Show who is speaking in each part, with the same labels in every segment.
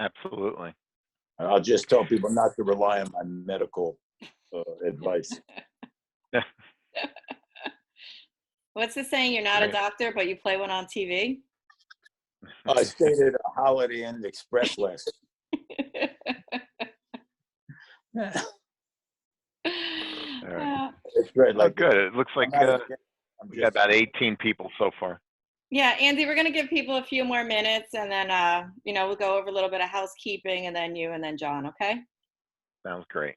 Speaker 1: Absolutely.
Speaker 2: And I'll just tell people not to rely on my medical advice.
Speaker 3: What's the saying? You're not a doctor, but you play one on TV?
Speaker 2: I stayed at a Holiday Inn Express last.
Speaker 1: All right.
Speaker 2: It's great.
Speaker 1: Oh, good. It looks like we got about 18 people so far.
Speaker 3: Yeah, Andy, we're going to give people a few more minutes, and then, you know, we'll go over a little bit of housekeeping, and then you, and then John, okay?
Speaker 1: Sounds great.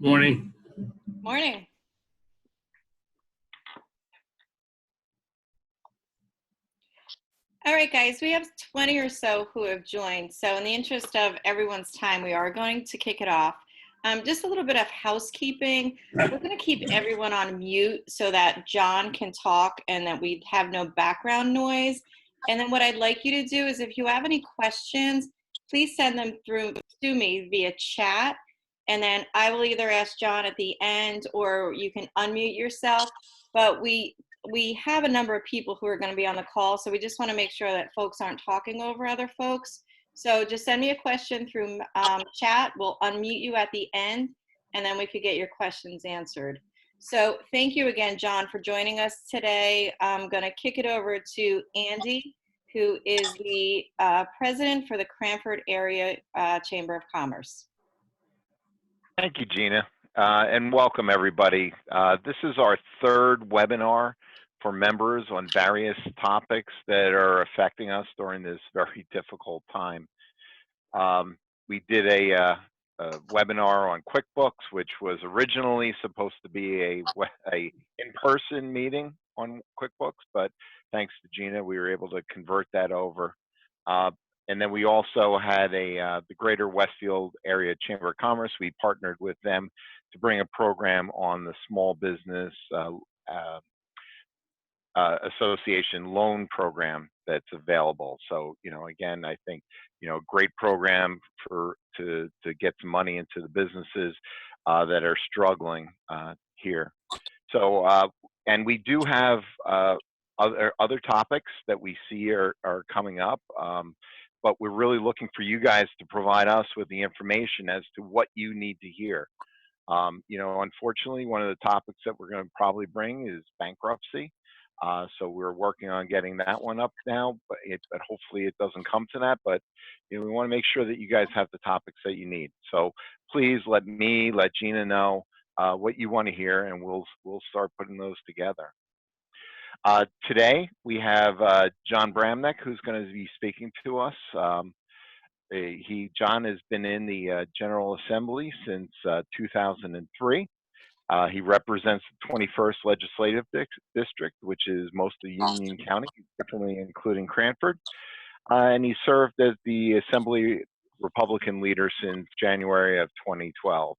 Speaker 4: Morning.
Speaker 3: Morning. All right, guys, we have 20 or so who have joined. So in the interest of everyone's time, we are going to kick it off. Just a little bit of housekeeping. We're going to keep everyone on mute so that John can talk and that we have no background noise. And then what I'd like you to do is if you have any questions, please send them through to me via chat. And then I will either ask John at the end or you can unmute yourself. But we have a number of people who are going to be on the call, so we just want to make sure that folks aren't talking over other folks. So just send me a question through chat. We'll unmute you at the end, and then we could get your questions answered. So thank you again, John, for joining us today. I'm going to kick it over to Andy, who is the president for the Cranford Area Chamber of Commerce.
Speaker 1: Thank you, Gina, and welcome everybody. This is our third webinar for members on various topics that are affecting us during this very difficult time. We did a webinar on QuickBooks, which was originally supposed to be a in-person meeting on QuickBooks, but thanks to Gina, we were able to convert that over. And then we also had the Greater Westfield Area Chamber of Commerce. We partnered with them to bring a program on the Small Business Association loan program that's available. So, you know, again, I think, you know, great program to get some money into the businesses that are struggling here. So, and we do have other topics that we see are coming up, but we're really looking for you guys to provide us with the information as to what you need to hear. You know, unfortunately, one of the topics that we're going to probably bring is bankruptcy. So we're working on getting that one up now, but hopefully it doesn't come to that. But you know, we want to make sure that you guys have the topics that you need. So please let Gina know what you want to hear, and we'll start putting those together. Today we have Jon Bramnick, who's going to be speaking to us. Jon has been in the General Assembly since 2003. He represents the 21st Legislative District, which is most of Union County, definitely including Cranford. And he served as the Assembly Republican leader since January of 2012.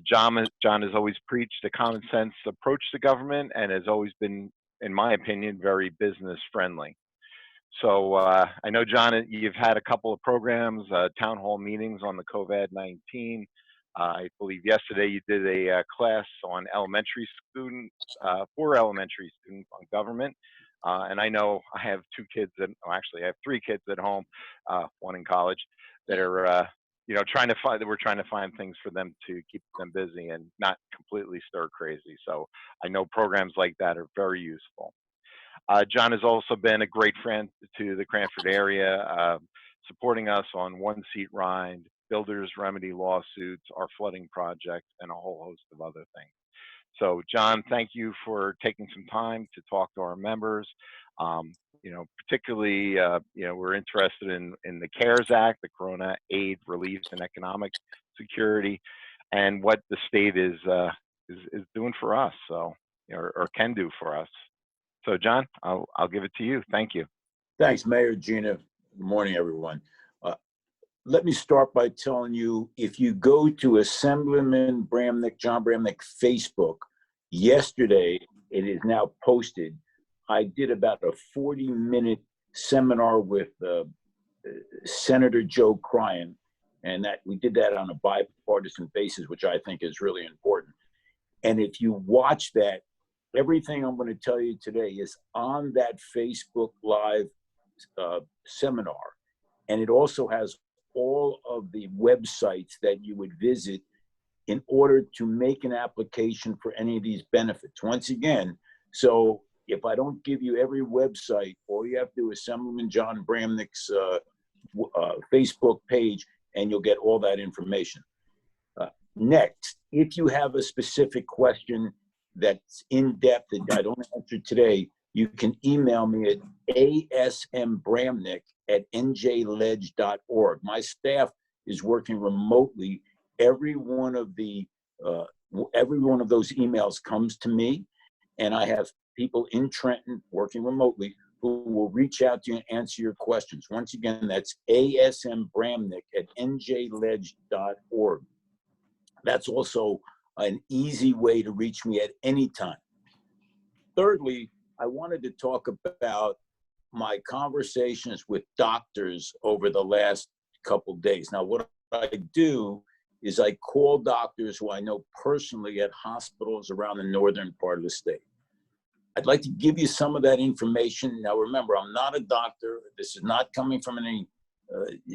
Speaker 1: Jon has always preached a common sense approach to government and has always been, in my opinion, very business friendly. So I know, Jon, you've had a couple of programs, town hall meetings on the COVID-19. I believe yesterday you did a class on elementary students, for elementary students on government. And I know I have two kids that, well, actually I have three kids at home, one in college, that are, you know, we're trying to find things for them to keep them busy and not completely stir crazy. So I know programs like that are very useful. Jon has also been a great friend to the Cranford area, supporting us on One Seat Ride, Builders Remedy lawsuits, our flooding project, and a whole host of other things. So, Jon, thank you for taking some time to talk to our members. You know, particularly, you know, we're interested in the CARES Act, the Corona Aid, Relief, and Economic Security, and what the state is doing for us, so, or can do for us. So John, I'll give it to you. Thank you.
Speaker 2: Thanks, Mayor Gina. Good morning, everyone. Let me start by telling you, if you go to Assemblyman Bramnick, Jon Bramnick Facebook, yesterday, it is now posted. I did about a 40-minute seminar with Senator Joe Cryan, and that we did that on a bipartisan basis, which I think is really important. And if you watch that, everything I'm going to tell you today is on that Facebook Live seminar. And it also has all of the websites that you would visit in order to make an application for any of these benefits. Once again, so if I don't give you every website, all you have to do is Assemblyman Jon Bramnick's Facebook page, and you'll get all that information. Next, if you have a specific question that's in depth that I don't answer today, you can email me at asmbramnick@njledge.org. My staff is working remotely. Every one of those emails comes to me, and I have people in Trenton working remotely who will reach out to you and answer your questions. Once again, that's asmbramnick@njledge.org. That's also an easy way to reach me at any time. Thirdly, I wanted to talk about my conversations with doctors over the last couple of days. Now, what I do is I call doctors who I know personally at hospitals around the northern part of the state. I'd like to give you some of that information. Now, remember, I'm not a doctor. This is not coming from any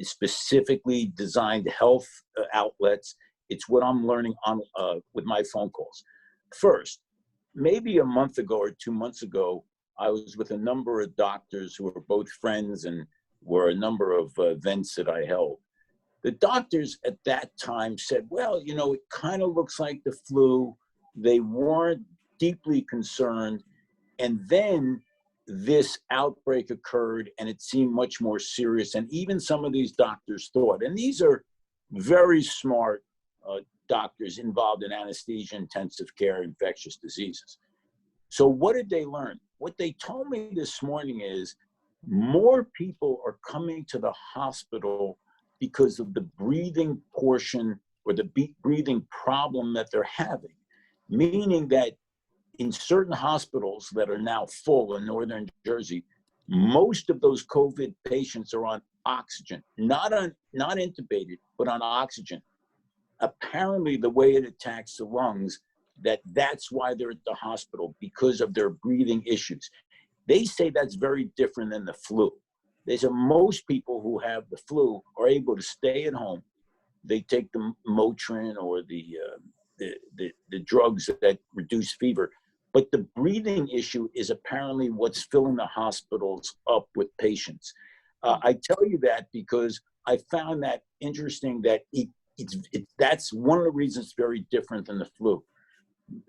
Speaker 2: specifically designed health outlets. It's what I'm learning on with my phone calls. First, maybe a month ago or 2 months ago, I was with a number of doctors who were both friends and were a number of events that I held. The doctors at that time said, well, you know, it kind of looks like the flu. They weren't deeply concerned. And then this outbreak occurred and it seemed much more serious. And even some of these doctors thought, and these are very smart doctors involved in anesthesia, intensive care, infectious diseases. So what did they learn? What they told me this morning is more people are coming to the hospital because of the breathing portion or the breathing problem that they're having, meaning that in certain hospitals that are now full in northern Jersey, most of those COVID patients are on oxygen, not intubated, but on oxygen. Apparently, the way it attacks the lungs, that's why they're at the hospital, because of their breathing issues. They say that's very different than the flu. They say most people who have the flu are able to stay at home. They take the Motrin or the drugs that reduce fever. But the breathing issue is apparently what's filling the hospitals up with patients. I tell you that because I found that interesting that that's one of the reasons it's very different than the flu.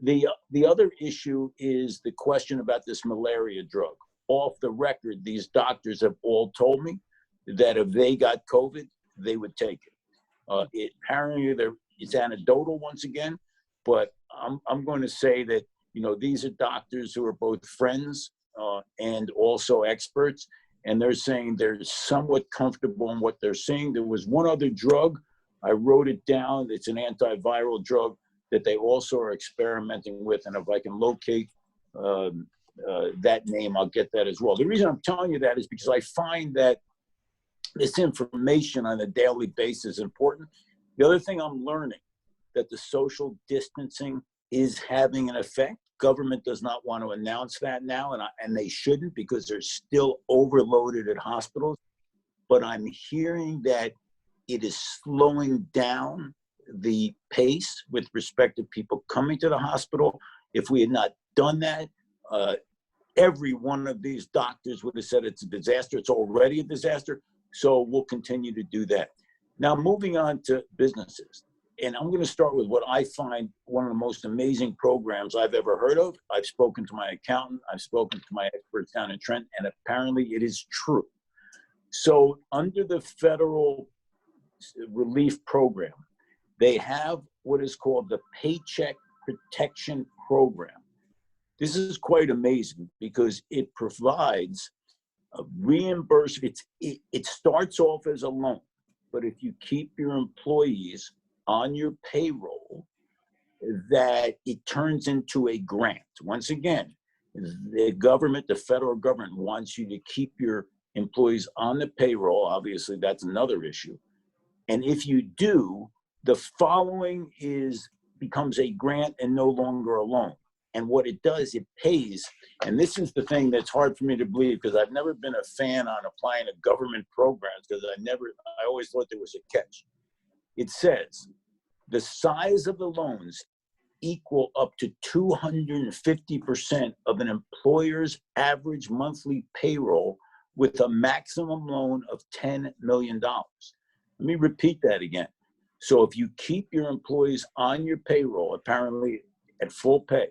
Speaker 2: The other issue is the question about this malaria drug. Off the record, these doctors have all told me that if they got COVID, they would take it. Apparently, it's anecdotal once again, but I'm going to say that, you know, these are doctors who are both friends and also experts, and they're saying they're somewhat comfortable in what they're seeing. There was one other drug, I wrote it down, it's an antiviral drug that they also are experimenting with, and if I can locate that name, I'll get that as well. The reason I'm telling you that is because I find that this information on a daily basis is important. The other thing I'm learning, that the social distancing is having an effect. Government does not want to announce that now, and they shouldn't, because they're still overloaded at hospitals. But I'm hearing that it is slowing down the pace with respect to people coming to the hospital. If we had not done that, every one of these doctors would have said it's a disaster. It's already a disaster. So we'll continue to do that. Now, moving on to businesses. And I'm going to start with what I find one of the most amazing programs I've ever heard of. I've spoken to my accountant. I've spoken to my experts down in Trent, and apparently it is true. So under the federal relief program, they have what is called the Paycheck Protection Program. This is quite amazing because it provides a reimbursement. It starts off as a loan, but if you keep your employees on your payroll, that it turns into a grant. Once again, the government, the federal government wants you to keep your employees on the payroll. Obviously, that's another issue. And if you do, the following becomes a grant and no longer a loan. And what it does, it pays. And this is the thing that's hard for me to believe, because I've never been a fan on applying to government programs, because I always thought there was a catch. It says the size of the loans equal up to 250% of an employer's average monthly payroll, with a maximum loan of $10 million. Let me repeat that again. So if you keep your employees on your payroll, apparently at full pay,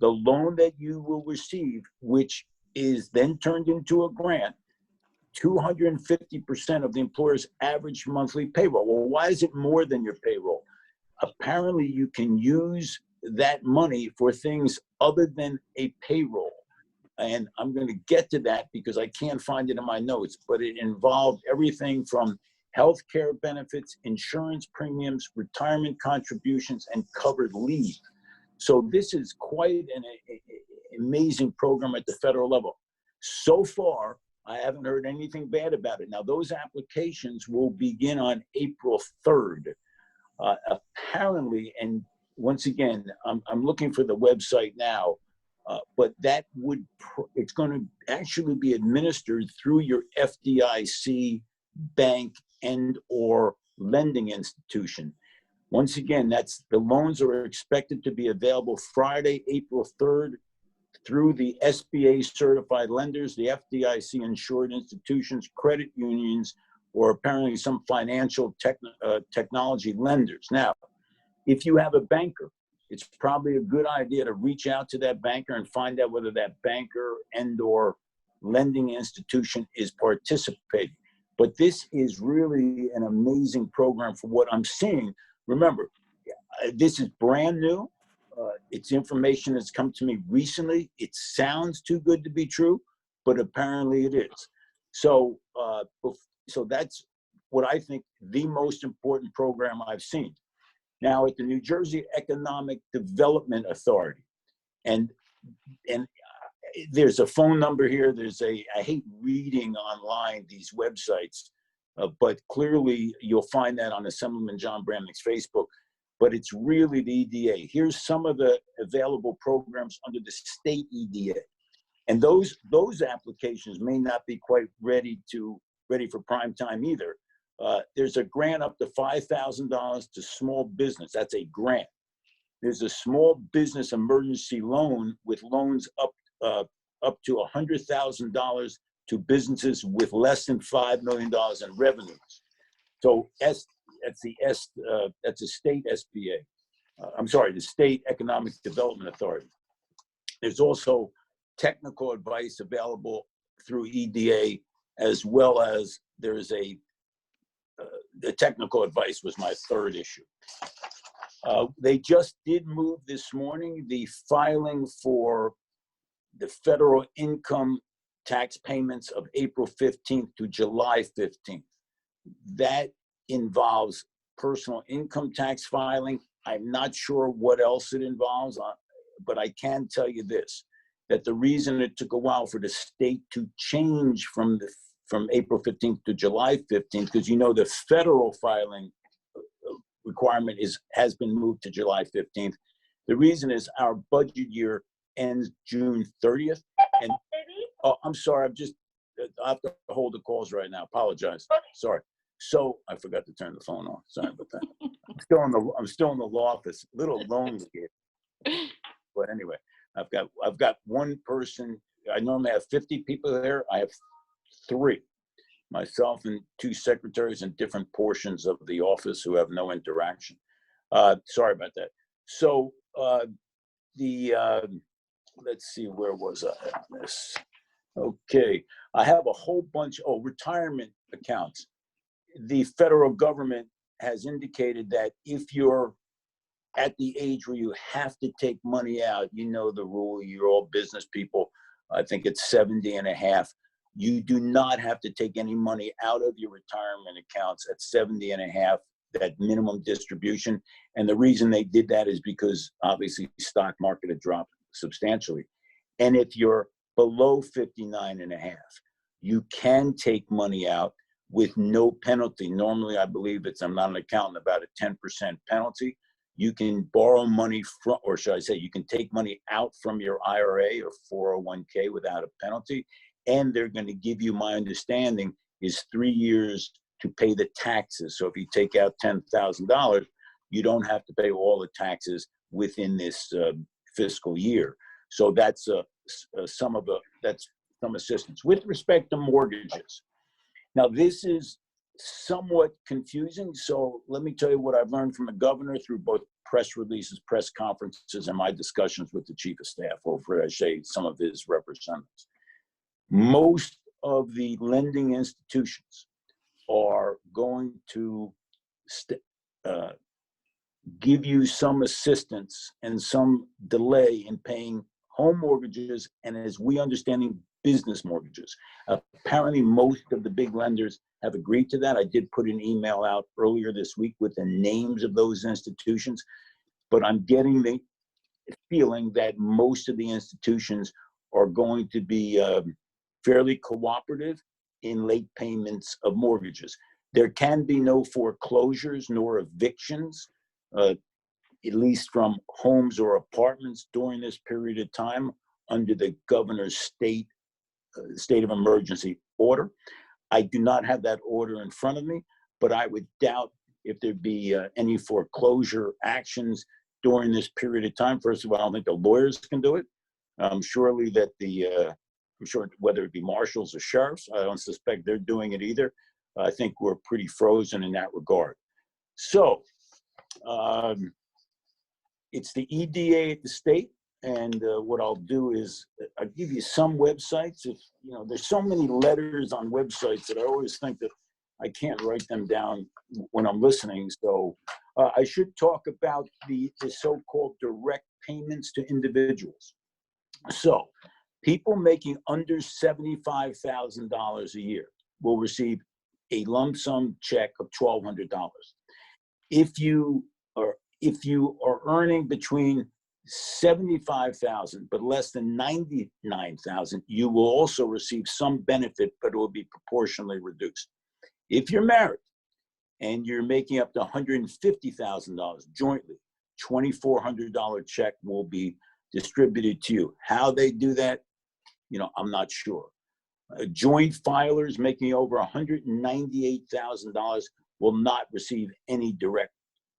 Speaker 2: the loan that you will receive, which is then turned into a grant, 250% of the employer's average monthly payroll. Well, why is it more than your payroll? Apparently you can use that money for things other than a payroll. And I'm going to get to that because I can't find it in my notes, but it involved everything from health care benefits, insurance premiums, retirement contributions, and covered leave. So this is quite an amazing program at the federal level. So far, I haven't heard anything bad about it. Now, those applications will begin on April 3rd. Apparently, and once again, I'm looking for the website now, but it's going to actually be administered through your FDIC bank and or lending institution. Once again, the loans are expected to be available Friday, April 3rd, through the SBA certified lenders, the FDIC insured institutions, credit unions, or apparently some financial technology lenders. Now, if you have a banker, it's probably a good idea to reach out to that banker and find out whether that banker and or lending institution is participating. But this is really an amazing program for what I'm seeing. Remember, this is brand new. It's information that's come to me recently. It sounds too good to be true, but apparently it is. So, so that's what I think the most important program I've seen. Now, at the New Jersey Economic Development Authority, and there's a phone number here. I hate reading online these websites, but clearly you'll find that on Assemblyman Jon Bramnick's Facebook. But it's really the EDA. Here's some of the available programs under the state EDA. And those applications may not be quite ready for prime time either. There's a grant up to $5,000 to small business. That's a grant. There's a small business emergency loan with loans up to $100,000 to businesses with less than $5 million in revenues. So that's a state SBA. The State Economic Development Authority. There's also technical advice available through EDA, as well as there's the technical advice was my third issue. They just did move this morning the filing for the federal income tax payments of April 15th to July 15th. That involves personal income tax filing. I'm not sure what else it involves, but I can tell you this, that the reason it took a while for the state to change from April 15th to July 15th, because the federal filing requirement has been moved to July 15th. The reason is our budget year ends June 30th. And I'm sorry, I have to hold the calls right now. Apologize. Sorry. So I forgot to turn the phone off. Sorry about that. I'm still in the law office, a little lonely here. But anyway, I've got one person. I normally have 50 people there. I have 3, myself and 2 secretaries in different portions of the office who have no interaction. Sorry about that. So let's see, where was I on this? Okay, I have a whole bunch. Retirement accounts. The federal government has indicated that if your at the age where you have to take money out, you know the rule, you're all business people. I think it's 70 and a half. You do not have to take any money out of your retirement accounts at 70 and a half, that minimum distribution. And the reason they did that is because obviously stock market had dropped substantially. And if you're below 59 and a half, you can take money out with no penalty. Normally, I believe I'm not an accountant, about a 10% penalty. You can borrow money from, or should I say, you can take money out from your IRA or 401k without a penalty. And they're going to give you, my understanding, is 3 years to pay the taxes. So if you take out $10,000, you don't have to pay all the taxes within this fiscal year. So that's some assistance. With respect to mortgages, now this is somewhat confusing. So let me tell you what I've learned from the governor through both press releases, press conferences, and my discussions with the chief of staff, or for I say some of his representatives. Most of the lending institutions are going to give you some assistance and some delay in paying home mortgages, and as we understanding, business mortgages. Apparently, most of the big lenders have agreed to that. I did put an email out earlier this week with the names of those institutions, but I'm getting the feeling that most of the institutions are going to be fairly cooperative in late payments of mortgages. There can be no foreclosures nor evictions, at least from homes or apartments during this period of time under the governor's state of emergency order. I do not have that order in front of me, but I would doubt if there'd be any foreclosure actions during this period of time. First of all, I don't think the lawyers can do it. Surely that I'm sure whether it be marshals or sheriffs, I don't suspect they're doing it either. I think we're pretty frozen in that regard. So it's the EDA at the state. And what I'll do is I'll give you some websites. If you know, there's so many letters on websites that I always think that I can't write them down when I'm listening. So I should talk about the so-called direct payments to individuals. So people making under $75,000 a year will receive a lump sum check of $1,200. If you are earning between 75,000 but less than 99,000, you will also receive some benefit, but it will be proportionally reduced. If you're married and you're making up to $150,000 jointly, $2,400 check will be distributed to you. How they do that, I'm not sure. Joint filers making over $198,000 will not receive any direct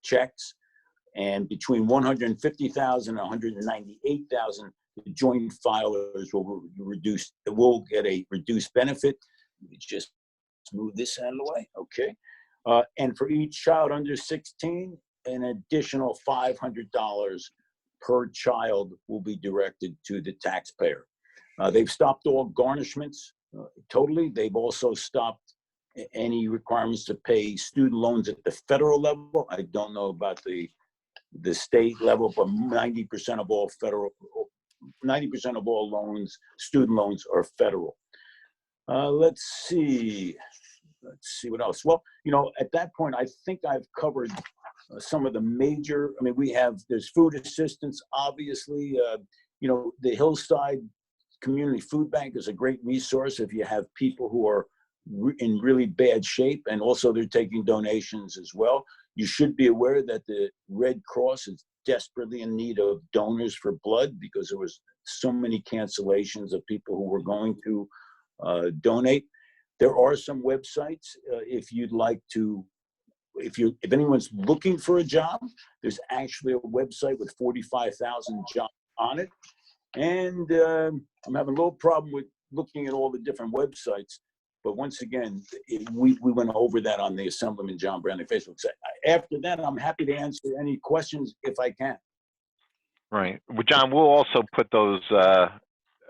Speaker 2: checks. And between $150,000 and $198,000, the joint filers will get a reduced benefit. Let me just move this out of the way. Okay. And for each child under 16, an additional $500 per child will be directed to the taxpayer. They've stopped all garnishments totally. They've also stopped any requirements to pay student loans at the federal level. I don't know about the state level, but 90% of all loans, student loans, are federal. Let's see what else. Well, at that point, I think I've covered some of the major. I mean, there's food assistance, obviously. The Hillside Community Food Bank is a great resource if you have people who are in really bad shape, and also they're taking donations as well. You should be aware that the Red Cross is desperately in need of donors for blood because there was so many cancellations of people who were going to donate. There are some websites if you'd like to. If anyone's looking for a job, there's actually a website with 45,000 jobs on it. And I'm having a little problem with looking at all the different websites. But once again, we went over that on the Assemblyman Jon Bramnick Facebook site. After that, I'm happy to answer any questions if I can.
Speaker 1: Right. Well, John, we'll also put those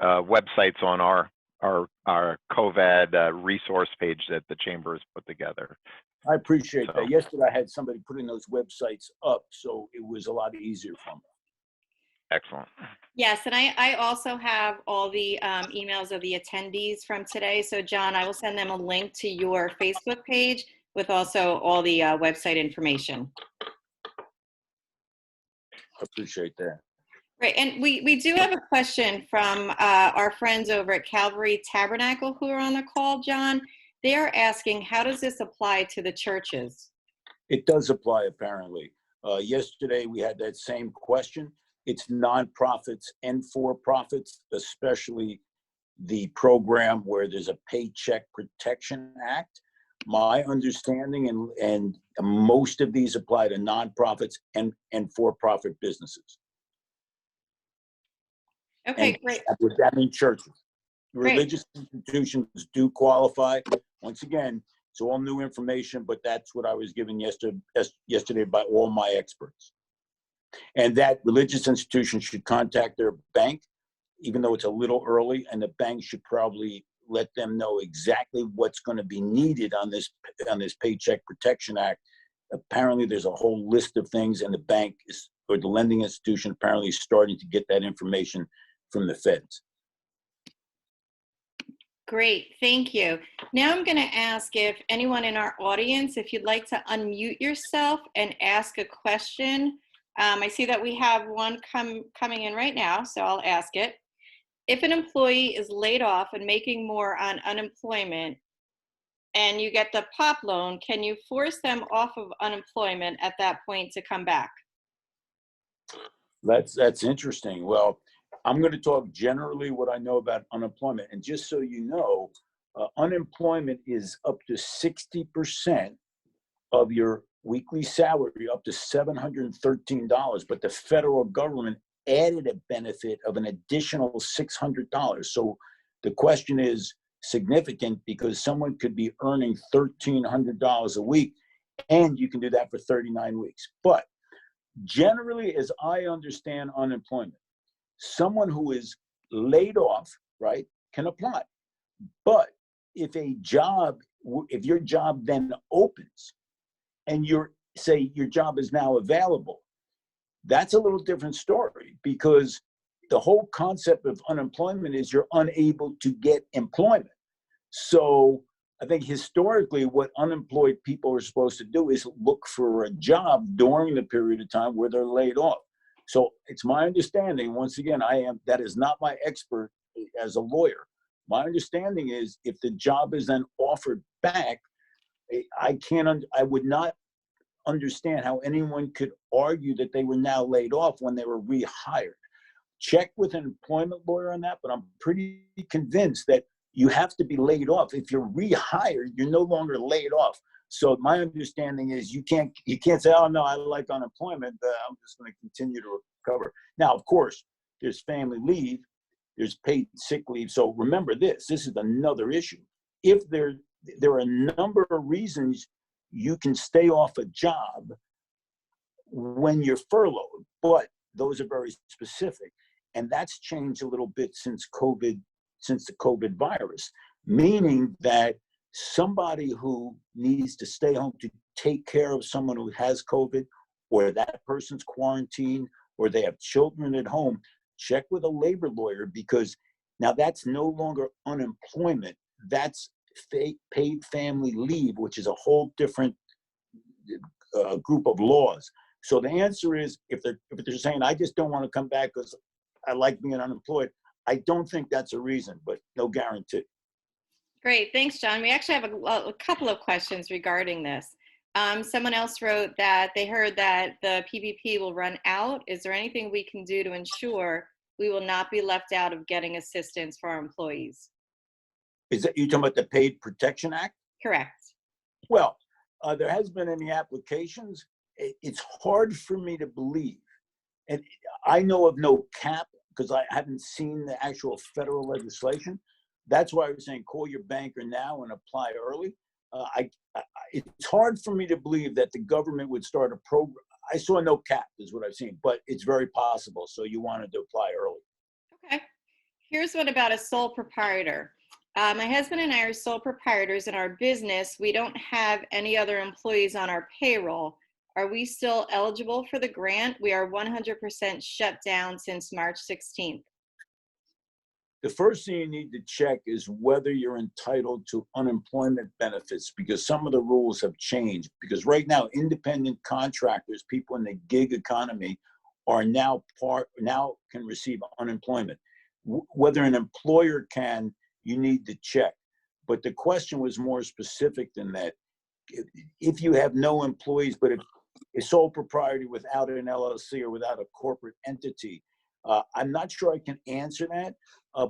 Speaker 1: websites on our our COVID resource page that the chamber has put together.
Speaker 2: I appreciate
Speaker 1: So.
Speaker 2: that. Yesterday, I had somebody putting those websites up, so it was a lot easier for me.
Speaker 1: Excellent.
Speaker 3: Yes, and I also have all the emails of the attendees from today. So John, I will send them a link to your Facebook page with also all the website information.
Speaker 2: I appreciate that.
Speaker 3: Right, and we do have a question from our friends over at Calvary Tabernacle who are on the call, John. They're asking, how does this apply to the churches?
Speaker 2: It does apply, apparently. Yesterday, we had that same question. It's nonprofits and for-profits, especially the program where there's a Paycheck Protection Act. My understanding, and most of these apply to nonprofits and for-profit businesses.
Speaker 3: Okay,
Speaker 2: And
Speaker 3: great.
Speaker 2: would that mean churches?
Speaker 3: Great.
Speaker 2: Religious institutions do qualify. Once again, it's all new information, but that's what I was given yesterday by all my experts. And that religious institution should contact their bank, even though it's a little early, and the bank should probably let them know exactly what's going to be needed on this Paycheck Protection Act. Apparently, there's a whole list of things, and the bank is, or the lending institution apparently is starting to get that information from the feds.
Speaker 3: Great, thank you. Now I'm going to ask if anyone in our audience, if you'd like to unmute yourself and ask a question. I see that we have one coming in right now, so I'll ask it. If an employee is laid off and making more on unemployment and you get the POP loan, can you force them off of unemployment at that point to come back?
Speaker 2: That's interesting. Well, I'm going to talk generally what I know about unemployment. And just so you know, unemployment is up to 60% of your weekly salary, up to $713. But the federal government added a benefit of an additional $600. So the question is significant because someone could be earning $1,300 a week, and you can do that for 39 weeks. But generally, as I understand unemployment, someone who is laid off, right, can apply. But if your job then opens and your job is now available, that's a little different story, because the whole concept of unemployment is you're unable to get employment. So I think historically what unemployed people are supposed to do is look for a job during the period of time where they're laid off. So it's my understanding, once again, that is not my expert as a lawyer. My understanding is if the job is then offered back, I would not understand how anyone could argue that they were now laid off when they were rehired. Check with an employment lawyer on that, but I'm pretty convinced that you have to be laid off. If you're rehired, you're no longer laid off. So my understanding is you can't say, oh no, I like unemployment, I'm just going to continue to recover. Now, of course, there's family leave, there's paid sick leave. So remember this is another issue. If there are a number of reasons you can stay off a job when you're furloughed, but those are very specific. And that's changed a little bit since the COVID virus, meaning that somebody who needs to stay home to take care of someone who has COVID, or that person's quarantined, or they have children at home, check with a labor lawyer, because now that's no longer unemployment. That's paid family leave, which is a whole different group of laws. So the answer is, if they're saying, I just don't want to come back because I like being unemployed, I don't think that's a reason, but no guarantee.
Speaker 3: Great, thanks, John. We actually have a couple of questions regarding this. Someone else wrote that they heard that the PPP will run out. Is there anything we can do to ensure we will not be left out of getting assistance for our employees?
Speaker 2: Is that you talking about the Paid Protection Act?
Speaker 3: Correct.
Speaker 2: Well, there hasn't been any applications. It's hard for me to believe. And I know of no cap because I haven't seen the actual federal legislation. That's why I was saying call your banker now and apply early. It's hard for me to believe that the government would start a program. I saw no cap is what I've seen, but it's very possible. So you wanted to apply early.
Speaker 3: Okay. Here's what about a sole proprietor. My husband and I are sole proprietors in our business. We don't have any other employees on our payroll. Are we still eligible for the grant? We are 100% shut down since March 16th.
Speaker 2: The first thing you need to check is whether you're entitled to unemployment benefits, because some of the rules have changed. Because right now, independent contractors, people in the gig economy, are now can receive unemployment. Whether an employer can, you need to check. But the question was more specific than that. If you have no employees, but if a sole proprietor without an LLC or without a corporate entity, I'm not sure I can answer that.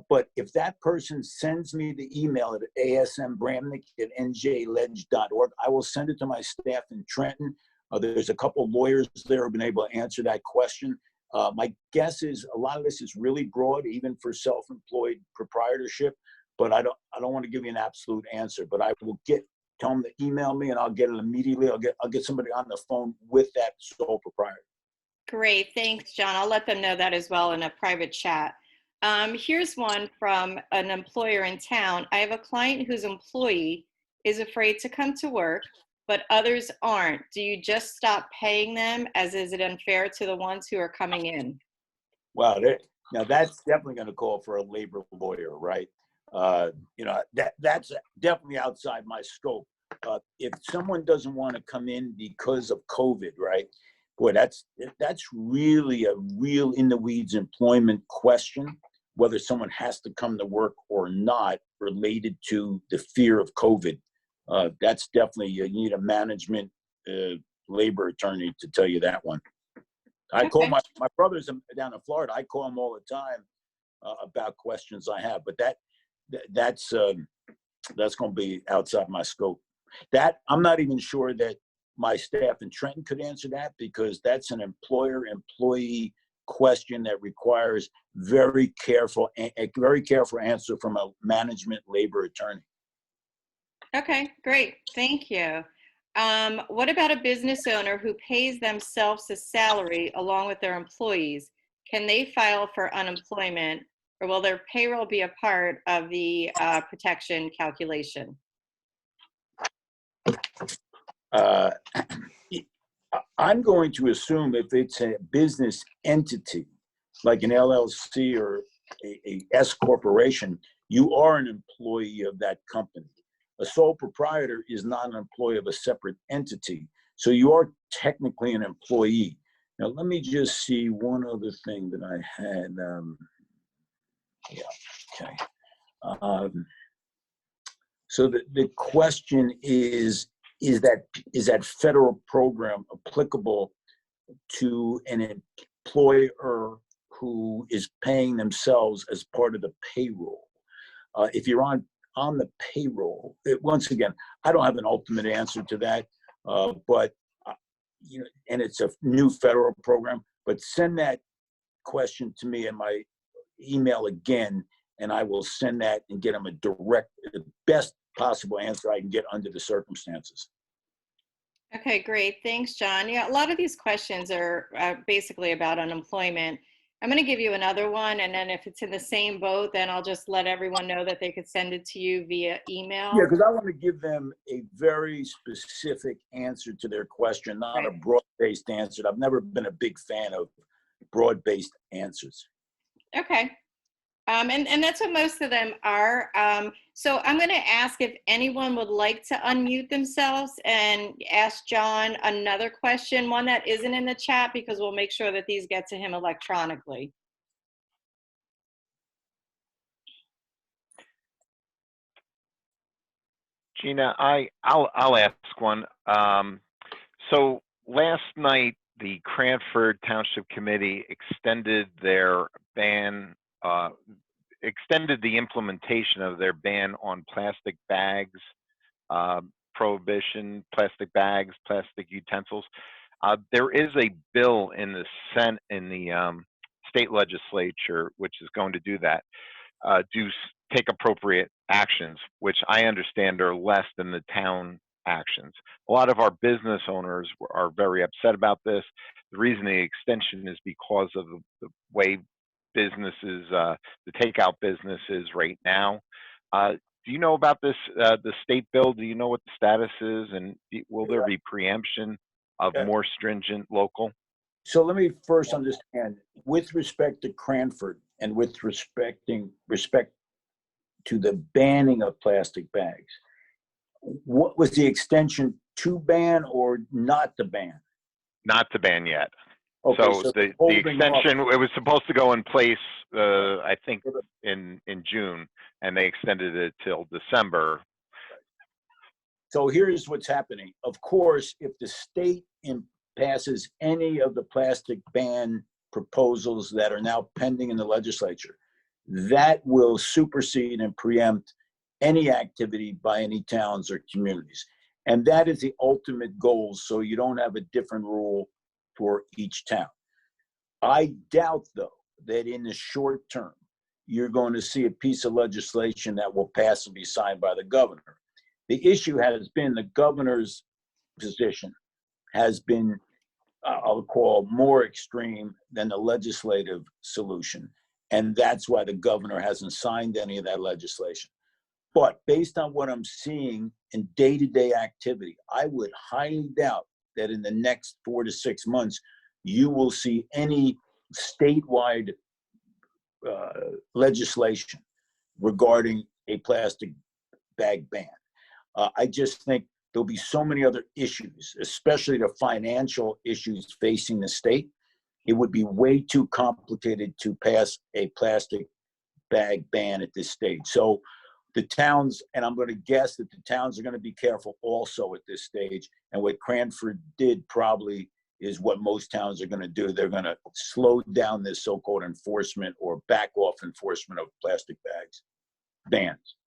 Speaker 2: But if that person sends me the email at asmbramnick@njledge.org, I will send it to my staff in Trenton. There's a couple of lawyers there who've been able to answer that question. My guess is a lot of this is really broad, even for self-employed proprietorship. But I don't want to give you an absolute answer. But I will tell them to email me, and I'll get it immediately. I'll get somebody on the phone with that sole proprietor.
Speaker 3: Great, thanks, John. I'll let them know that as well in a private chat. Here's one from an employer in town. I have a client whose employee is afraid to come to work, but others aren't. Do you just stop paying them, as is it unfair to the ones who are coming in?
Speaker 2: Wow, now that's definitely going to call for a labor lawyer, right? That's definitely outside my scope. If someone doesn't want to come in because of COVID, right? Boy, that's really a real in the weeds employment question, whether someone has to come to work or not, related to the fear of COVID. That's definitely, you need a management labor attorney to tell you that one. I call my brothers down in Florida. I call them all the time about questions I have, but that's going to be outside my scope. That I'm not even sure that my staff in Trenton could answer that, because that's an employer-employee question that requires a very careful answer from a management labor attorney.
Speaker 3: Okay, great. Thank you. What about a business owner who pays themselves a salary along with their employees? Can they file for unemployment, or will their payroll be a part of the protection calculation?
Speaker 2: I'm going to assume if it's a business entity, like an LLC or a S corporation, you are an employee of that company. A sole proprietor is not an employee of a separate entity, so you are technically an employee. Now, let me just see one other thing that I had. So the question is that federal program applicable to an employer who is paying themselves as part of the payroll? If you're on the payroll, once again, I don't have an ultimate answer to that, but and it's a new federal program. But send that question to me in my email again, and I will send that and get them the best possible answer I can get under the circumstances.
Speaker 3: Okay, great. Thanks, John. Yeah, a lot of these questions are basically about unemployment. I'm going to give you another one, and then if it's in the same boat, then I'll just let everyone know that they could send it to you via email.
Speaker 2: Yeah, because I want to give them a very specific answer to their question, not a broad-based answer. I've never been a big fan of broad-based answers.
Speaker 3: Okay. And that's what most of them are. So I'm going to ask if anyone would like to unmute themselves and ask John another question, one that isn't in the chat, because we'll make sure that these get to him electronically.
Speaker 1: Gina, I'll ask one. So last night, the Cranford Township Committee extended their ban, extended the implementation of their ban on plastic bags, prohibition, plastic bags, plastic utensils. There is a bill in the state legislature which is going to do that, take appropriate actions, which I understand are less than the town actions. A lot of our business owners are very upset about this. The reason the extension is because of the way businesses, the takeout business is right now. Do do you know about this, the state bill? Do you know what the status is? And will there be preemption of
Speaker 2: Yeah.
Speaker 1: more stringent local?
Speaker 2: So let me first understand, with respect to Cranford and with respect to the banning of plastic bags, what was the extension to ban or not to ban?
Speaker 1: Not to ban yet.
Speaker 2: Okay,
Speaker 1: So the
Speaker 2: holding
Speaker 1: extension,
Speaker 2: off.
Speaker 1: it was supposed to go in place, I think in June, and they extended it till December.
Speaker 2: So here's what's happening. Of course, if the state passes any of the plastic ban proposals that are now pending in the legislature, that will supersede and preempt any activity by any towns or communities. And that is the ultimate goal, so you don't have a different rule for each town. I doubt, though, that in the short term, you're going to see a piece of legislation that will pass and be signed by the governor. The issue has been the governor's position has been, I'll call, more extreme than the legislative solution. And that's why the governor hasn't signed any of that legislation. But based on what I'm seeing in day-to-day activity, I would highly doubt that in the next 4 to 6 months, you will see any statewide legislation regarding a plastic bag ban. I just think there'll be so many other issues, especially the financial issues facing the state. It would be way too complicated to pass a plastic bag ban at this stage. So the towns, and I'm going to guess that the towns are going to be careful also at this stage. And what Cranford did probably is what most towns are going to do. They're going to slow down this so-called enforcement or back off enforcement of plastic bags bans.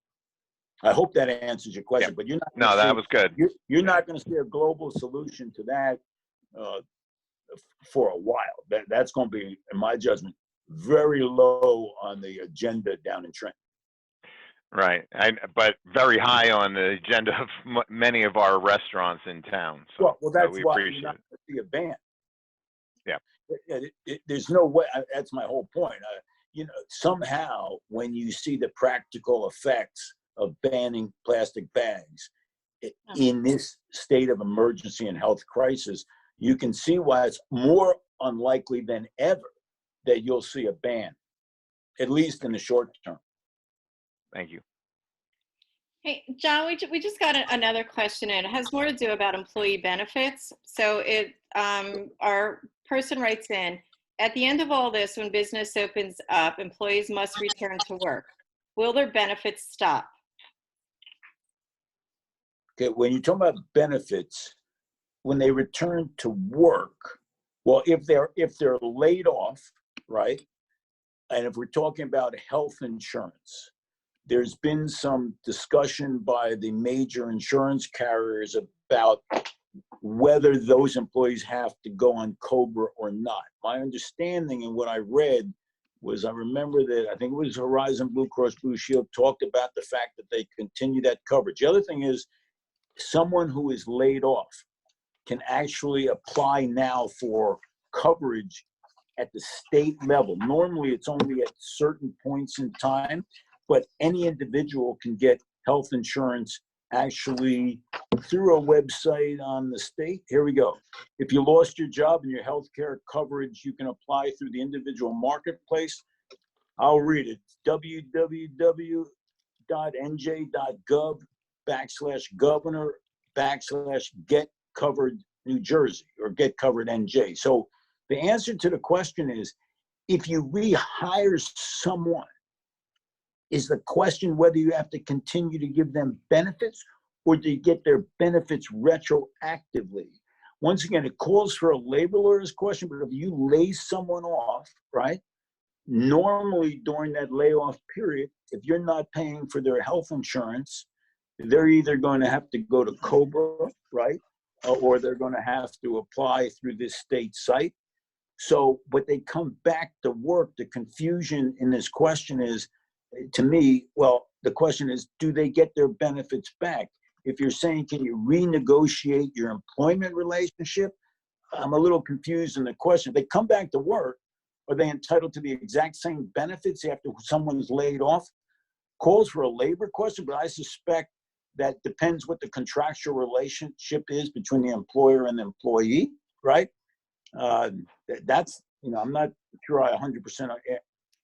Speaker 2: I hope that answers your question, but you're not.
Speaker 1: No, that was good.
Speaker 2: You're not going to see a global solution to that for a while. That's going to be, in my judgment, very low on the agenda down in Trenton.
Speaker 1: Right, but very high on the agenda of many of our restaurants in town. So
Speaker 2: well, that's
Speaker 1: we
Speaker 2: why
Speaker 1: appreciate
Speaker 2: you're not going to see a ban.
Speaker 1: Yeah.
Speaker 2: There's no way. That's my whole point. Somehow when you see the practical effects of banning plastic bags in this state of emergency and health crisis, you can see why it's more unlikely than ever that you'll see a ban, at least in the short term.
Speaker 1: Thank you.
Speaker 3: Hey, John, we just got another question in. It has more to do about employee benefits. So our person writes in, at the end of all this, when business opens up, employees must return to work. Will their benefits stop?
Speaker 2: Okay, when you talk about benefits, when they return to work, well, if they're laid off, right? And if we're talking about health insurance, there's been some discussion by the major insurance carriers about whether those employees have to go on COBRA or not. My understanding and what I read was, I remember that I think it was Horizon Blue Cross Blue Shield talked about the fact that they continue that coverage. The other thing is, someone who is laid off can actually apply now for coverage at the state level. Normally, it's only at certain points in time, but any individual can get health insurance actually through a website on the state. Here we go. If you lost your job and your health care coverage, you can apply through the individual marketplace. I'll read it. www.nj.gov/governor/get covered New Jersey or get covered NJ. So the answer to the question is, if you rehire someone, is the question whether you have to continue to give them benefits or do you get their benefits retroactively? Once again, it calls for a labor lawyer's question, but if you lay someone off, right? Normally during that layoff period, if you're not paying for their health insurance, they're either going to have to go to COBRA, right? Or they're going to have to apply through this state site. So, but they come back to work. The confusion in this question is, to me, well, the question is, do they get their benefits back? If you're saying, can you renegotiate your employment relationship? I'm a little confused in the question. If they come back to work, are they entitled to the exact same benefits after someone's laid off? calls for a labor question, but I suspect that depends what the contractual relationship is between the employer and the employee, right? That's, I'm not sure I 100%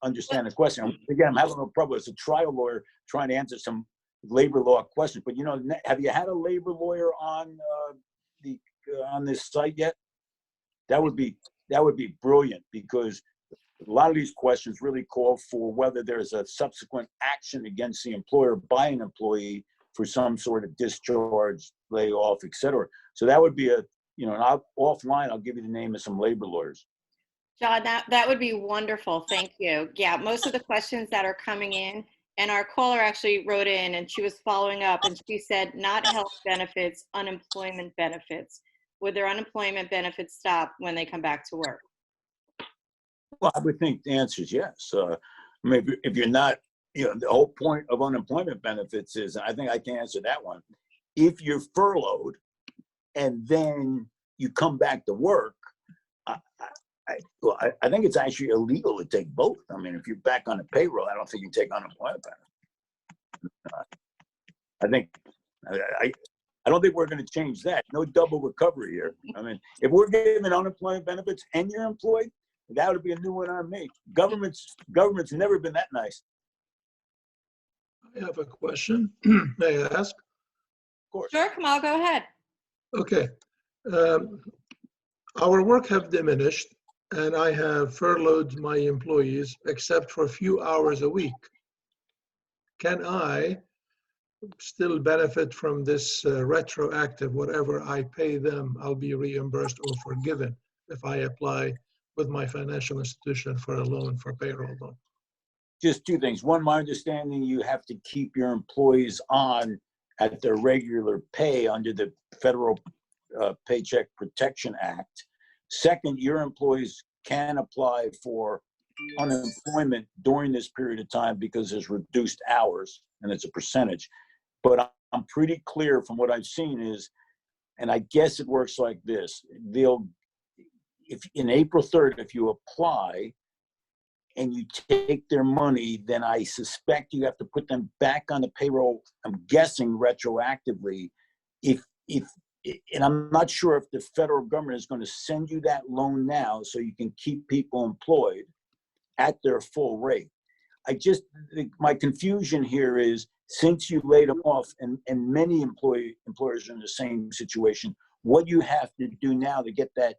Speaker 2: understand the question. Again, I'm having no trouble as a trial lawyer trying to answer some labor law questions. But have you had a labor lawyer on on this site yet? That would be brilliant, because a lot of these questions really call for whether there's a subsequent action against the employer by an employee for some sort of discharge, layoff, et cetera. So that would be and offline, I'll give you the name of some labor lawyers.
Speaker 3: John, that would be wonderful. Thank you. Yeah, most of the questions that are coming in, and our caller actually wrote in and she was following up and she said, not health benefits, unemployment benefits. Would their unemployment benefits stop when they come back to work?
Speaker 2: Well, I would think the answer is yes. Maybe if you're not, the whole point of unemployment benefits is, and I think I can answer that one, if you're furloughed and then you come back to work, I think it's actually illegal to take both. I mean, if you're back on the payroll, I don't think you can take unemployment benefits. I don't think we're going to change that. No double recovery here. I mean, if we're giving unemployment benefits and you're employed, that would be a new one on me. Government's never been that nice.
Speaker 4: I have a question. May I ask?
Speaker 2: Of course.
Speaker 3: Sure, Kamal, go ahead.
Speaker 4: Okay. Our work have diminished, and I have furloughed my employees except for a few hours a week. Can I still benefit from this retroactive, whatever I pay them, I'll be reimbursed or forgiven if I apply with my financial institution for a loan for payroll loan?
Speaker 2: Just two things. One, my understanding, you have to keep your employees on at their regular pay under the Federal Paycheck Protection Act. Second, your employees can apply for unemployment during this period of time because there's reduced hours and it's a percentage. But I'm pretty clear from what I've seen is, and I guess it works like this, if in April 3rd, if you apply and you take their money, then I suspect you have to put them back on the payroll, I'm guessing retroactively, and I'm not sure if the federal government is going to send you that loan now so you can keep people employed at their full rate. My confusion here is, since you laid them off and many employers are in the same situation, what you have to do now to get that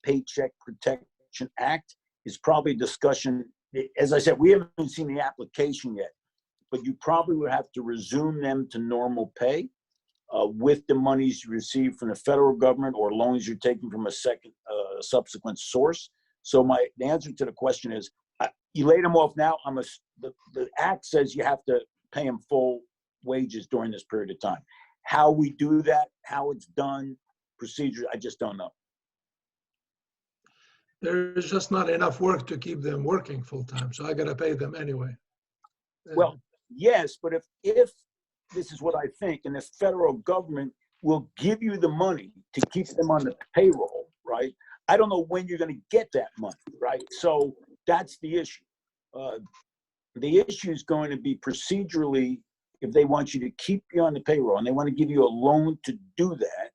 Speaker 2: Paycheck Protection Act is probably discussion. As I said, we haven't seen the application yet, but you probably would have to resume them to normal pay with the monies you receive from the federal government or loans you're taking from a subsequent source. So the answer to the question is, you laid them off now. The act says you have to pay them full wages during this period of time. How we do that, how it's done, procedure, I just don't know.
Speaker 4: There's just not enough work to keep them working full time, so I got to pay them anyway.
Speaker 2: Well, yes, but if this is what I think, and the federal government will give you the money to keep them on the payroll, right? I don't know when you're going to get that money, right? So that's the issue. The issue is going to be procedurally, if they want you to keep you on the payroll and they want to give you a loan to do that,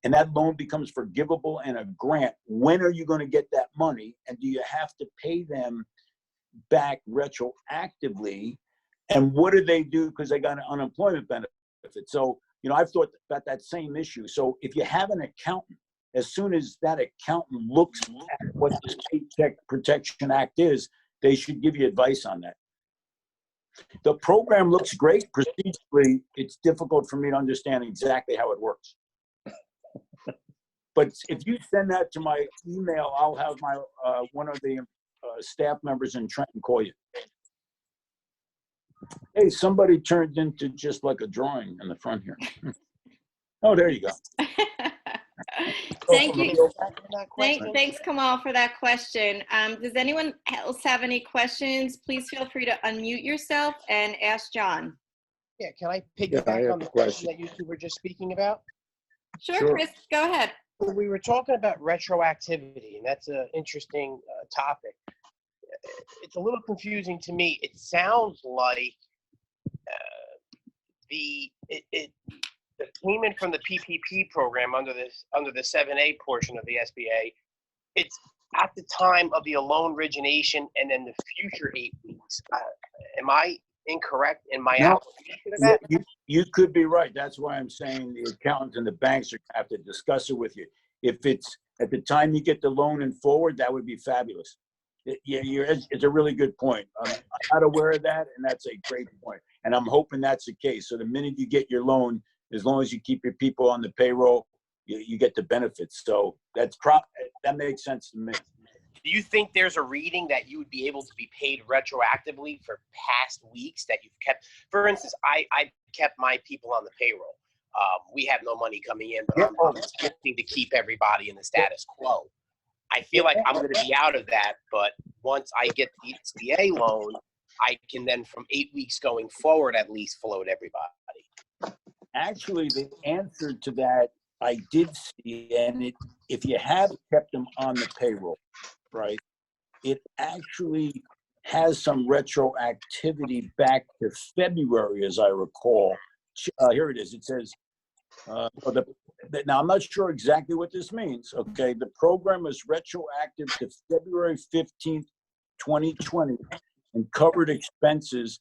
Speaker 2: and that loan becomes forgivable and a grant, when are you going to get that money? And do you have to pay them back retroactively? And what do they do because they got an unemployment benefit? So, I've thought about that same issue. So if you have an accountant, as soon as that accountant looks at what this Paycheck Protection Act is, they should give you advice on that. The program looks great. Procedurally, it's difficult for me to understand exactly how it works. But if you send that to my email, I'll have my one of the staff members in Trenton call you. Hey, somebody turned into just like a drawing in the front here. Oh, there you go.
Speaker 3: Thank you. Thanks, Kamal, for that question. Does anyone else have any questions? Please feel free to unmute yourself and ask John.
Speaker 5: Yeah, can I piggyback on the question that you two were just speaking about?
Speaker 3: Sure, Chris, go ahead.
Speaker 5: We were talking about retroactivity, and that's an interesting topic. It's a little confusing to me. It sounds like the payment from the PPP program under the 7A portion of the SBA, it's at the time of the loan origination and then the future 8 weeks. Am I incorrect in my application of that?
Speaker 2: You could be right. That's why I'm saying the accountants and the banks are going to have to discuss it with you. If it's at the time you get the loan and forward, that would be fabulous. It's a really good point. I'm not aware of that, and that's a great point. And I'm hoping that's the case. So the minute you get your loan, as long as you keep your people on the payroll, you get the benefits. So that makes sense to me.
Speaker 5: Do you think there's a reading that you would be able to be paid retroactively for past weeks that you've kept? For instance, I kept my people on the payroll. We have no money coming in, but I'm attempting to keep everybody in the status quo. I feel like I'm going to be out of that, but once I get the SBA loan, I can then from 8 weeks going forward at least float everybody.
Speaker 2: Actually, the answer to that I did see, and if you have kept them on the payroll, right, it actually has some retroactivity back to February, as I recall. Here it is. It says, now I'm not sure exactly what this means. Okay, the program is retroactive to February 15th, 2020, and covered expenses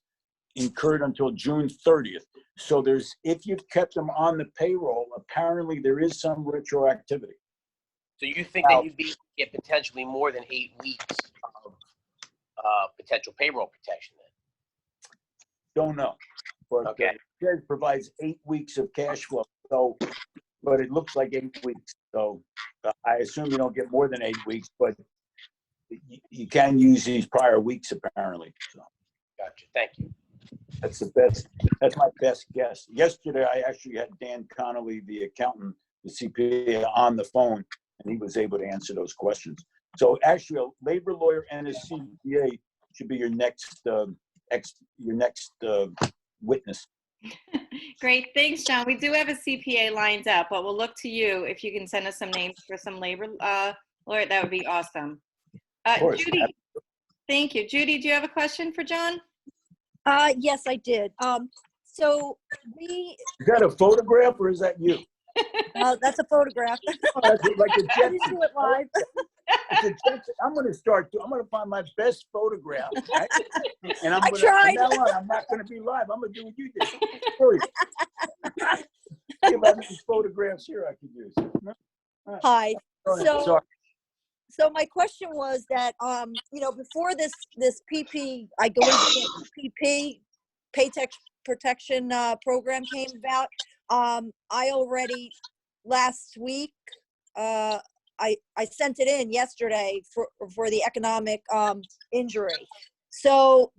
Speaker 2: incurred until June 30th. So if you've kept them on the payroll, apparently there is some retroactivity.
Speaker 5: So you think that you'd be get potentially more than 8 weeks of potential payroll protection then?
Speaker 2: Don't know. But
Speaker 5: okay.
Speaker 2: It provides 8 weeks of cash flow. So, but it looks like 8 weeks. So I assume you don't get more than 8 weeks, but you can use these prior weeks apparently. So.
Speaker 5: Gotcha. Thank you.
Speaker 2: That's my best guess. Yesterday, I actually had Dan Connolly, the accountant, the CPA, on the phone, and he was able to answer those questions. So actually, a labor lawyer and a CPA should be your next witness.
Speaker 3: Great, thanks, John. We do have a CPA lined up, but we'll look to you if you can send us some names for some labor lawyer. That would be awesome. Judy, thank you. Judy, do you have a question for John?
Speaker 6: Yes, I did. So
Speaker 2: Is that a photograph or is that you?
Speaker 6: That's a photograph.
Speaker 2: Oh, that's like a
Speaker 6: I didn't do it live.
Speaker 2: I'm going to find my best photograph, right? And
Speaker 6: I tried.
Speaker 2: From now on, I'm not going to be live. I'm going to do what you did. Hurry. If I have any photographs here I could use.
Speaker 6: Hi. So my question was that, before this PP, I go into the PP, Paycheck Protection Program came about. I already, last week, I sent it in yesterday for the economic injury. So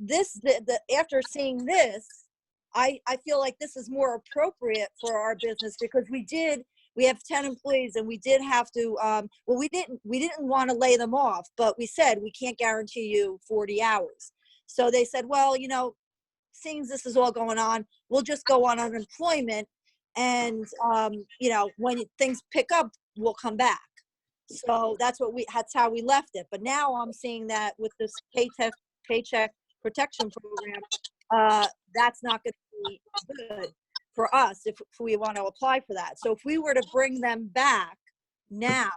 Speaker 6: after seeing this, I feel like this is more appropriate for our business because we have 10 employees and we did have to, we didn't want to lay them off, but we said we can't guarantee you 40 hours. So they said, well, seeing this is all going on, we'll just go on unemployment and, when things pick up, we'll come back. So that's how we left it. But now I'm seeing that with this paycheck protection program, that's not going to be good for us if we want to apply for that. So if we were to bring them back now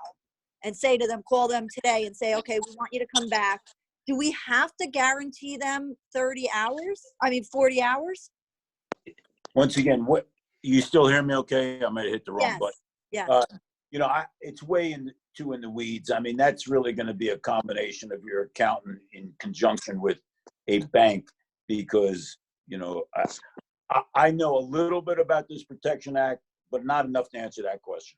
Speaker 6: and say to them, call them today and say, okay, we want you to come back, do we have to guarantee them 40 hours?
Speaker 2: Once again, you still hear me okay? I might have hit the wrong button.
Speaker 6: Yeah.
Speaker 2: It's way in the weeds. I mean, that's really going to be a combination of your accountant in conjunction with a bank because, I know a little bit about this Protection Act, but not enough to answer that question.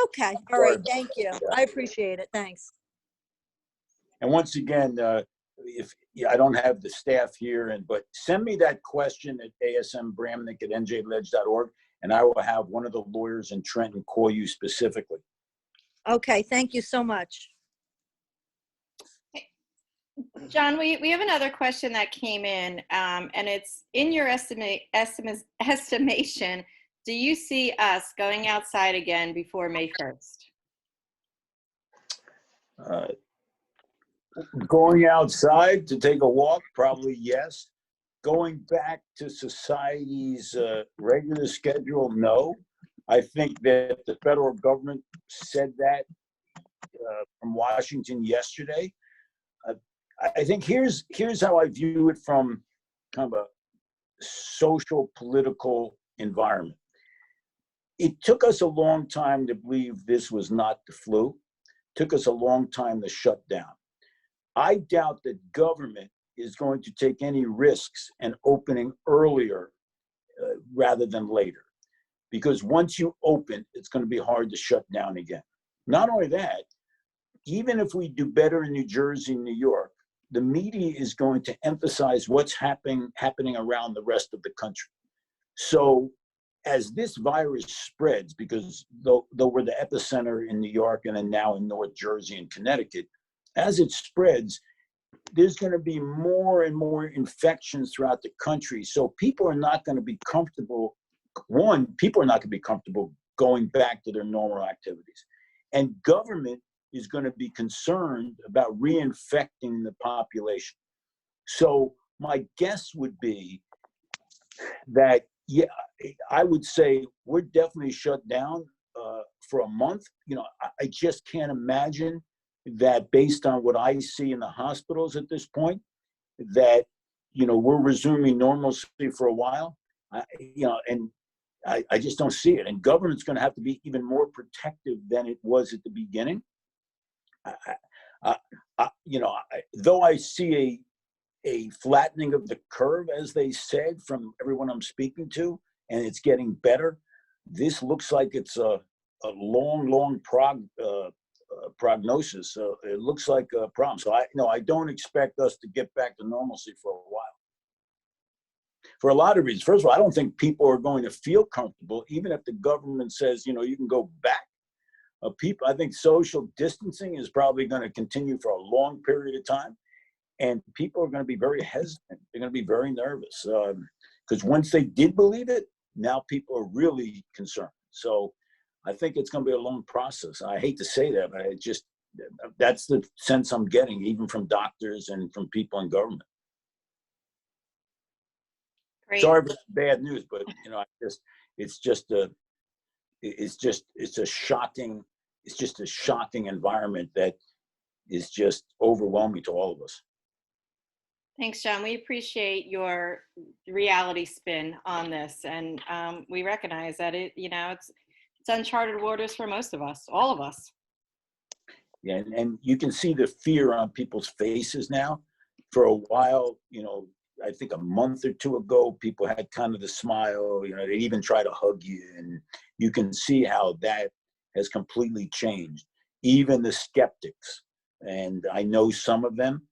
Speaker 6: Okay. All right. Thank you. I appreciate it. Thanks.
Speaker 2: And once again, I don't have the staff here, but send me that question at asmbramnick@njledge.org, and I will have one of the lawyers in Trenton call you specifically.
Speaker 6: Okay. Thank you so much.
Speaker 3: John, we have another question that came in, and it's in your estimation, do you see us going outside again before May 1st?
Speaker 2: Going outside to take a walk, probably yes. going back to society's regular schedule, no. I think that the federal government said that from Washington yesterday. I think here's how I view it from kind of a social political environment. It took us a long time to believe this was not the flu. It took us a long time to shut down. I doubt that government is going to take any risks and opening earlier rather than later. Because once you open, it's going to be hard to shut down again. Not only that, even if we do better in New Jersey and New York, the media is going to emphasize what's happening around the rest of the country. So as this virus spreads, because though we're the epicenter in New York and then now in North Jersey and Connecticut, as it spreads, there's going to be more and more infections throughout the country. So people are not going to be comfortable. One, people are not going to be comfortable going back to their normal activities. And government is going to be concerned about reinfecting the population. So my guess would be that, yeah, I would say we're definitely shut down for a month. You know, I just can't imagine that based on what I see in the hospitals at this point, that, you know, we're resuming normalcy for a while. And I just don't see it. And government's going to have to be even more protective than it was at the beginning. Though I see a flattening of the curve, as they said, from everyone I'm speaking to, and it's getting better, this looks like it's a long prognosis. So it looks like a problem. So I don't expect us to get back to normalcy for a while. For a lot of reasons. First of all, I don't think people are going to feel comfortable, even if the government says, you know, you can go back. I think social distancing is probably going to continue for a long period of time. And people are going to be very hesitant. They're going to be very nervous. Because once they did believe it, now people are really concerned. So I think it's going to be a long process. I hate to say that, but that's the sense I'm getting, even from doctors and from people in government.
Speaker 3: Great.
Speaker 2: Sorry for the bad news, but you know, it's just a shocking environment that is just overwhelming to all of us.
Speaker 3: Thanks, John. We appreciate your reality spin on this, and we recognize that it's uncharted waters for most of us, all of us.
Speaker 2: Yeah, and you can see the fear on people's faces now. For a while, you know, I think a month or two ago, people had kind of the smile, you know, they even try to hug you, and you can see how that has completely changed. Even the skeptics, and I know some of them,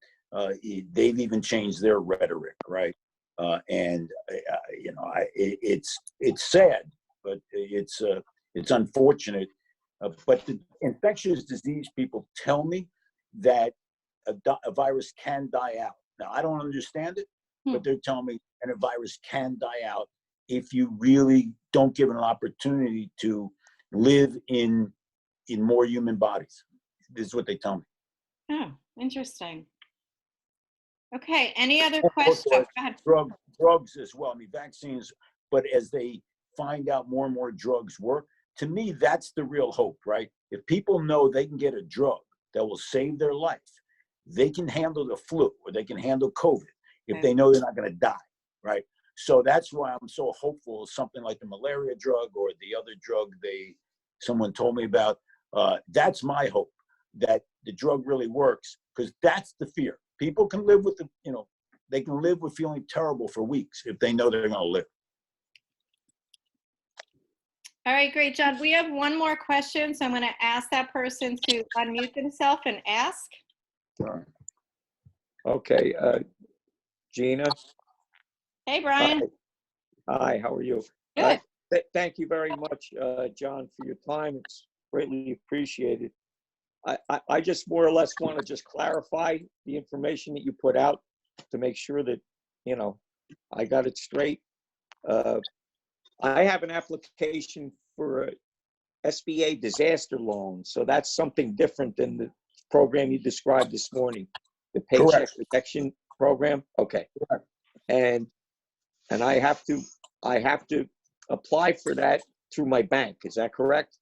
Speaker 2: they've even changed their rhetoric, right? It's sad, but it's unfortunate. But the infectious disease people tell me that a virus can die out. Now, I don't understand it, but they're telling me that a virus can die out if you really don't give it an opportunity to live in more human bodies. This is what they tell me.
Speaker 3: Oh, interesting. Okay, any other questions?
Speaker 2: Also,
Speaker 3: Go ahead.
Speaker 2: drugs as well. I mean, vaccines, but as they find out more and more drugs work, to me, that's the real hope, right? If people know they can get a drug that will save their life, they can handle the flu or they can handle COVID if they know they're not going to die, right? So that's why I'm so hopeful of something like the malaria drug or the other drug someone told me about. That's my hope, that the drug really works, because that's the fear. People can live with they can live with feeling terrible for weeks if they know they're going to live.
Speaker 3: All right, great, John. We have one more question, so I'm going to ask that person to unmute themselves and ask.
Speaker 7: Sure. Okay, Gina.
Speaker 3: Hey, Brian.
Speaker 7: Hi, how are you?
Speaker 3: Good.
Speaker 7: Thank you very much, John, for your time. It's greatly appreciated. I just more or less want to just clarify the information that you put out to make sure that, you know, I got it straight. I have an application for a SBA disaster loan, so that's something different than the program you described this morning, the Paycheck Protection Program. Okay.
Speaker 2: Correct.
Speaker 7: And and I have to apply for that through my bank. Is that correct?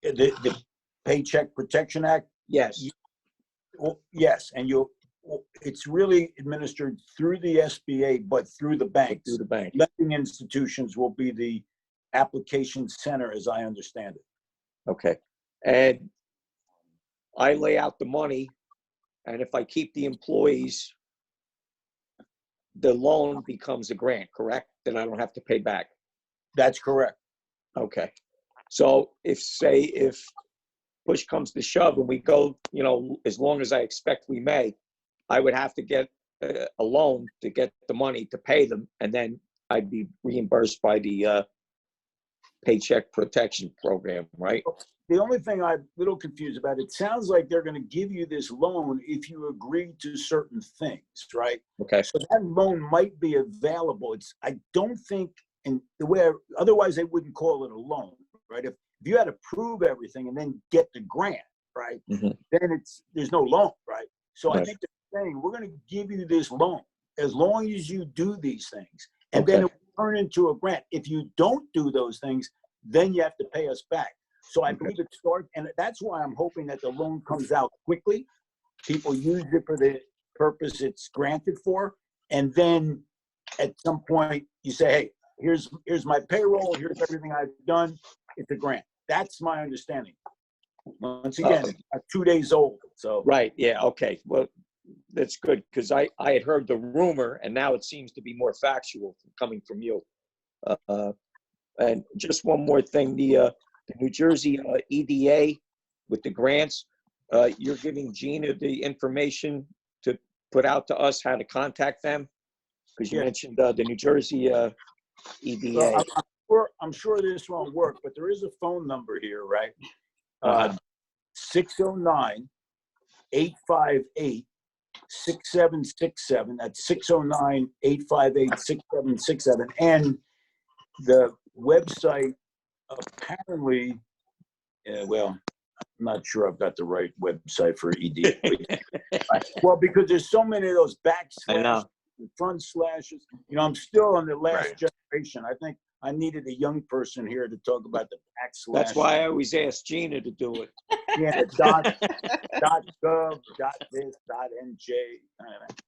Speaker 2: The Paycheck Protection Act?
Speaker 7: Yes.
Speaker 2: Well, yes, and it's really administered through the SBA, but through the banks.
Speaker 7: Through the bank.
Speaker 2: Lending institutions will be the application center, as I understand it.
Speaker 7: Okay. And I lay out the money, and if I keep the employees, the loan becomes a grant, correct? Then I don't have to pay back.
Speaker 2: That's correct.
Speaker 7: Okay. So if push comes to shove and we go, as long as I expect we may, I would have to get a loan to get the money to pay them, and then I'd be reimbursed by the Paycheck Protection Program, right?
Speaker 2: The only thing I'm a little confused about, it sounds like they're going to give you this loan if you agree to certain things, right?
Speaker 7: Okay.
Speaker 2: So that loan might be available. I don't think, in the way, otherwise they wouldn't call it a loan, right? If you had to prove everything and then get the grant, right?
Speaker 7: Mm-hmm.
Speaker 2: Then there's no loan, right? So
Speaker 7: Right.
Speaker 2: I think they're saying, we're going to give you this loan as long as you do these things. And
Speaker 7: Okay.
Speaker 2: then it will turn into a grant. If you don't do those things, then you have to pay us back. So I believe it starts, and that's why I'm hoping that the loan comes out quickly. People use it for the purpose it's granted for. And then at some point you say, hey, here's my payroll, here's everything I've done. It's a grant. That's my understanding. Once again, 2 days old. So
Speaker 7: Right. Yeah. Okay. Well, that's good, because I had heard the rumor, and now it seems to be more factual coming from you. And just one more thing, the New Jersey EDA with the grants, you're giving Gina the information to put out to us how to contact them, because you mentioned the New Jersey EDA.
Speaker 2: Well, I'm sure this won't work, but there is a phone number here, right? 609-858-6767. That's 609-858-6767. And the website apparently, well, I'm not sure I've got the right website for ED. Well, because there's so many of those backslashes and front slashes. I'm still on the last generation. I think I needed a young person here to talk about the backslash.
Speaker 7: That's why I always ask Gina to do it.
Speaker 2: Yeah, the .gov, .this, .nj.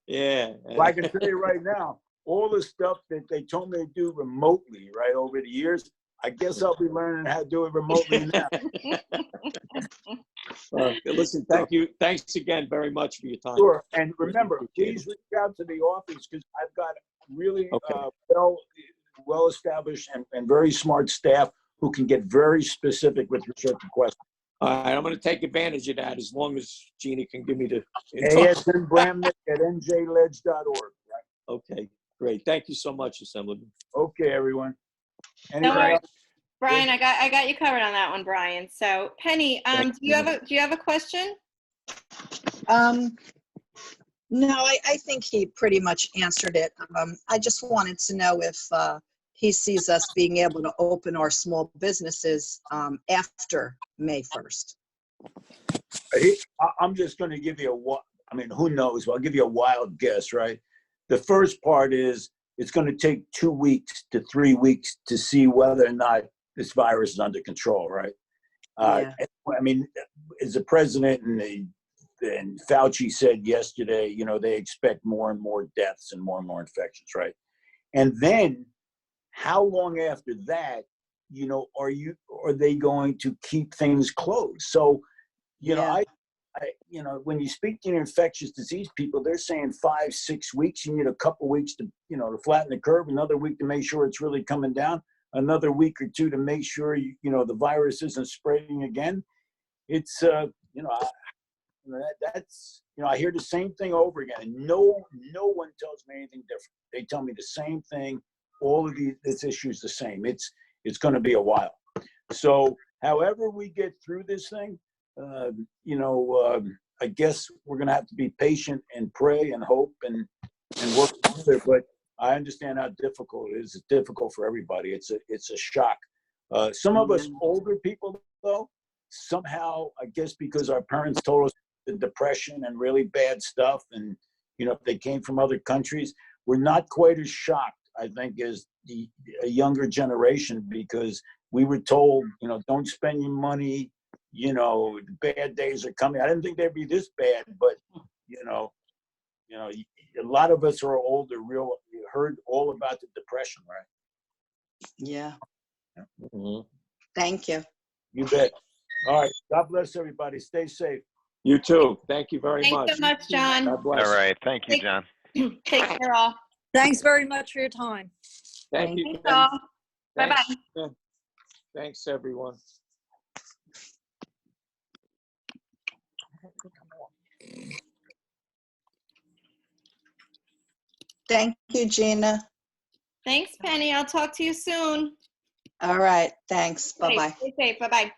Speaker 7: Yeah.
Speaker 2: Well, I can tell you right now, all the stuff that they told me to do remotely, right, over the years, I guess I'll be learning how to do it remotely now.
Speaker 7: Listen, thank you. Thanks again very much for your time.
Speaker 2: Sure. And remember, please reach out to the office, because I've got really well-established and very smart staff who can get very specific with certain questions.
Speaker 7: All right, I'm going to take advantage of that as long as Gina can give me the.
Speaker 2: ASN Bramnick at njledge.org. Right?
Speaker 7: Okay, great. Thank you so much, Assemblyman.
Speaker 2: Okay, everyone.
Speaker 3: Don't worry,
Speaker 2: Else?
Speaker 3: Brian. I got you covered on that one, Brian. So Penny, do you have a question?
Speaker 6: No, I think he pretty much answered it. I just wanted to know if he sees us being able to open our small businesses after May 1st.
Speaker 2: I'm just going to give you who knows? I'll give you a wild guess, right? The first part is it's going to take 2 weeks to 3 weeks to see whether or not this virus is under control, right? As the president and Fauci said yesterday, they expect more and more deaths and more infections, right? And then how long after that, are they going to keep things closed? So, when you speak to infectious disease people, they're saying 5-6 weeks. You need a couple weeks to, to flatten the curve, another week to make sure it's really coming down, another week or two to make sure, the virus isn't spreading again. It's, that's, I hear the same thing over again, and no one tells me anything different. They tell me the same thing. All of this issue is the same. It's going to be a while. So however we get through this thing, I guess we're going to have to be patient and pray and hope and work together. But I understand how difficult it is. It's difficult for everybody. It's a shock. Some of us older people, though, somehow, I guess because our parents told us the depression and really bad stuff, and if they came from other countries, we're not quite as shocked. I think, as a younger generation, because we were told, don't spend your money, the bad days are coming. I didn't think they'd be this bad, but, a lot of us are older, heard all about the Depression, right?
Speaker 8: Yeah.
Speaker 7: Mhm.
Speaker 8: Thank you.
Speaker 2: You bet. All right. God bless everybody. Stay safe.
Speaker 7: You too. Thank you very
Speaker 3: Thanks
Speaker 7: much.
Speaker 3: so much, John.
Speaker 7: God bless.
Speaker 1: All right. Thank you, John.
Speaker 3: Take care, all.
Speaker 6: Thanks very much for your time.
Speaker 7: Thank you.
Speaker 3: Thanks,
Speaker 7: Ken.
Speaker 3: all. Bye-bye.
Speaker 7: Thanks, Ken. Thanks, everyone.
Speaker 8: Thank you, Gina.
Speaker 3: Thanks, Penny. I'll talk to you soon.
Speaker 8: All right. Thanks. Bye-bye.
Speaker 3: Stay safe. Bye-bye.